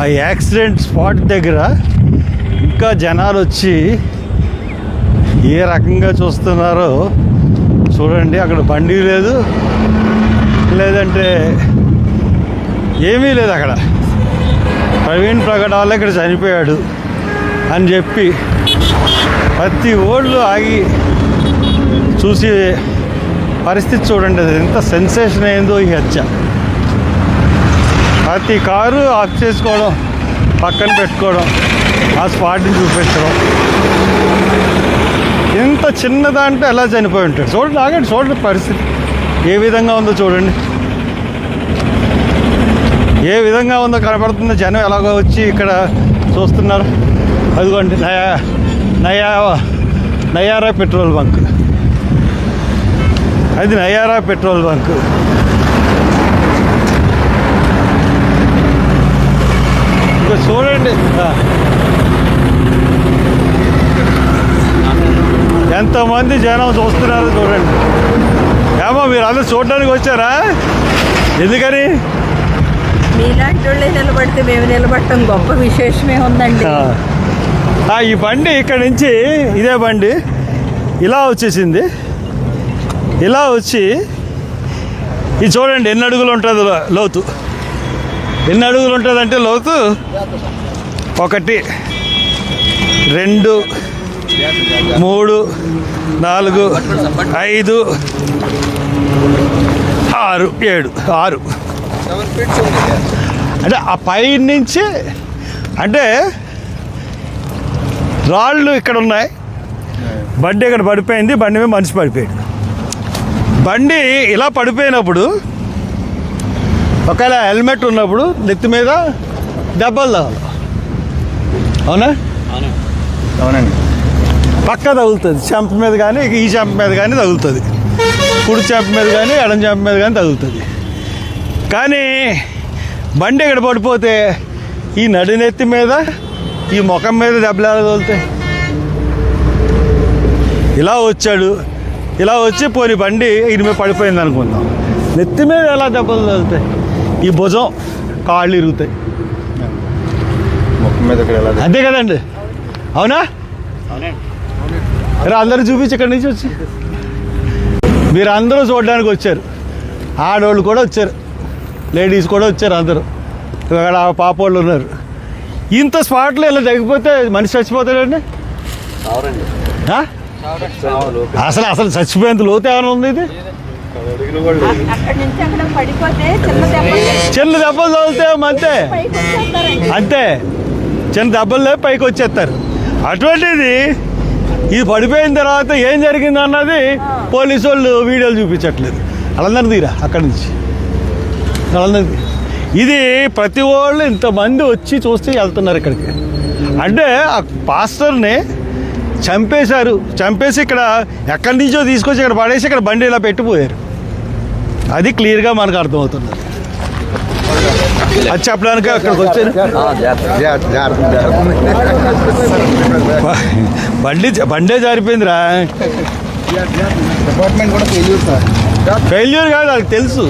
ఆ accident spot దగ్గర ఇంకా జనాలు వచ్చి ఏ రకంగా చూస్తున్నారో చూడండి. అక్కడ బండి లేదు, లేదంటే ఏమీ లేదు. అక్కడ ప్రవీణ్ ప్రగట్ వల్ల ఇక్కడ చనిపోయాడు అని చెప్పి ప్రతి ఓళ్ళు ఆగి చూసి పరిస్థితి చూడండి. అది ఎంత సెన్సేషన్ అయిందో ఈ హత్య. ప్రతి కారు ఆఫ్ చేసుకోవడం, పక్కన పెట్టుకోవడం, ఆ స్పాట్ని చూపించడం. ఇంత చిన్నదంటే ఎలా చనిపోయి ఉంటాడు. చూడండి, ఆగండి, చూడండి పరిస్థితి ఏ విధంగా ఉందో చూడండి. ఏ విధంగా ఉందో కనపడుతుందో. జనం ఎలాగో వచ్చి ఇక్కడ చూస్తున్నారు. అదిగోండి నయారా పెట్రోల్ బంక్. అది నయారా పెట్రోల్ బంక్. ఇంకా చూడండి ఎంతమంది జనం చూస్తున్నారో చూడండి. ఏమో మీరు అందరూ చూడడానికి వచ్చారా? ఎందుకని? మీలాంటి వాళ్ళే నిలబడితే మేము నిలబడటం గొప్ప విశేషమే ఉందండి. ఈ బండి ఇక్కడ నుంచి ఇదే బండి ఇలా వచ్చేసింది. ఇలా వచ్చి ఇది చూడండి ఎన్ని అడుగులు ఉంటుంది లోతు. ఎన్ని అడుగులు ఉంటుందంటే లోతు 1 2 3 4 5 6 7 6 అంటే ఆ పై నుంచి అంటే రాళ్ళు ఇక్కడ ఉన్నాయి. బండి ఇక్కడ పడిపోయింది. బండి మీద మనిషి పడిపోయాడు. బండి ఇలా పడిపోయినప్పుడు ఒకవేళ హెల్మెట్ ఉన్నప్పుడు నెత్తి మీద దెబ్బలు తగలవు. అవునా? అవునండి. పక్క తగులుతుంది. చెంప మీద కానీ ఈ చెంప మీద కానీ తగులుతుంది. కుడి చెంప మీద కానీ ఎడం చెంప మీద కానీ తగులుతుంది. కానీ బండి ఇక్కడ పడిపోతే ఈ నడినెత్తి మీద ఈ ముఖం మీద దెబ్బలు ఎలా తగులుతాయి? ఇలా వచ్చాడు. ఇలా వచ్చి పోని బండి ఇటు మీద పడిపోయింది అనుకుందాం. నెత్తి మీద ఎలా దెబ్బలు తగులుతాయి? ఈ భుజం, కాళ్ళు ఇరుగుతాయి. ముఖం మీద అంతే కదండి? అవునా? అందరూ చూపించి ఇక్కడి నుంచి వచ్చి మీరు అందరూ చూడడానికి వచ్చారు. ఆడవాళ్ళు కూడా వచ్చారు, లేడీస్ కూడా వచ్చారు. అందరూ ఇక్కడ పాపోళ్ళు ఉన్నారు. ఇంత స్పాట్లో ఇలా తగ్గిపోతే మనిషి చచ్చిపోతాడండి. అసలు చచ్చిపోయేంత లోతు ఏమైనా ఉంది? ఇది చిన్న దెబ్బలు తగులుతాయి అంతే. చిన్న దెబ్బలు లేవు, పైకి వచ్చేస్తారు. అటువంటిది ఇది పడిపోయిన తర్వాత ఏం జరిగింది అన్నది పోలీసు వాళ్ళు వీడియోలు చూపించట్లేదు. వాళ్ళందరూ తీరా అక్కడి నుంచి. వాళ్ళందరికీ ఇది ప్రతి వాళ్ళు ఇంతమంది వచ్చి చూస్తే వెళ్తున్నారు ఇక్కడికి. అంటే ఆ పాస్టర్ని చంపేశారు. చంపేసి ఇక్కడ ఎక్కడి నుంచో తీసుకొచ్చి ఇక్కడ పడేసి ఇక్కడ బండి ఇలా పెట్టిపోయారు. అది క్లియర్గా మనకు అర్థమవుతుంది. అది చెప్పడానికి అక్కడికి వచ్చారు. బండే జారిపోయిందిరా. డిపార్ట్మెంట్ కూడా ఫెయిల్యూర్ కాదు, అది తెలుసు.